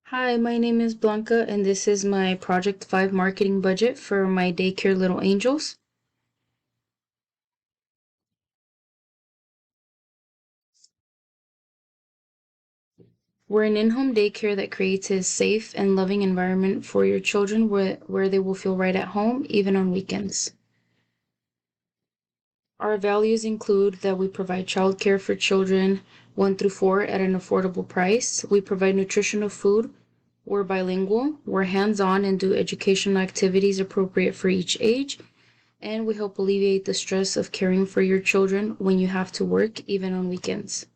Hi, my name is Blanca, and this is my Project 5 marketing budget for my daycare Little Angels. We're an in-home daycare that creates a safe and loving environment for your children where they will feel right at home, even on weekends. Our values include that we provide childcare for children 1 through 4 at an affordable price. We provide nutritional food. We're bilingual. We're hands-on and do educational activities appropriate for each age. And we help alleviate the stress of caring for your children when you have to work, even on weekends.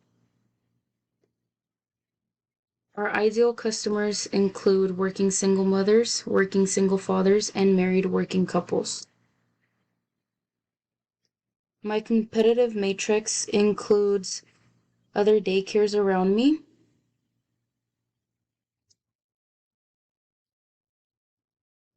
Our ideal customers include working single mothers, working single fathers, and married working couples. My competitive matrix includes other daycares around me.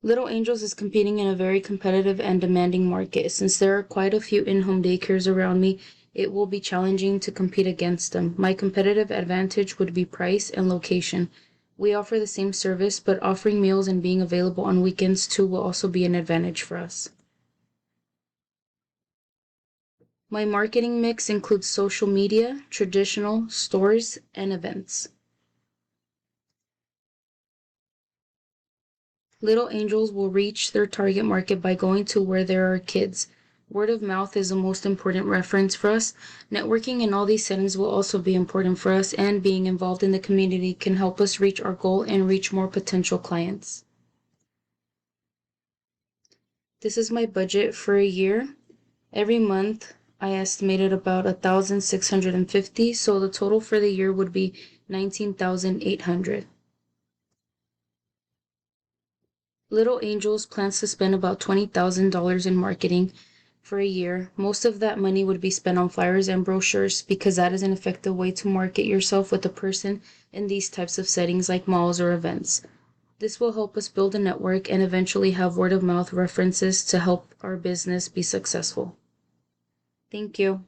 Little Angels is competing in a very competitive and demanding market. Since there are quite a few in-home daycares around me, it will be challenging to compete against them. My competitive advantage would be price and location. We offer the same service, but offering meals and being available on weekends too will also be an advantage for us. My marketing mix includes social media, traditional, stores, and events. Little Angels will reach their target market by going to where there are kids. Word of mouth is the most important reference for us. Networking in all these settings will also be important for us, and being involved in the community can help us reach our goal and reach more potential clients. This is my budget for a year. Every month, I estimated about 1,650, so the total for the year would be 19,800. Little Angels plans to spend about $20,000 in marketing for a year. Most of that money would be spent on flyers and brochures because that is an effective way to market yourself with a person in these types of settings like malls or events. This will help us build a network and eventually have word of mouth references to help our business be successful. Thank you.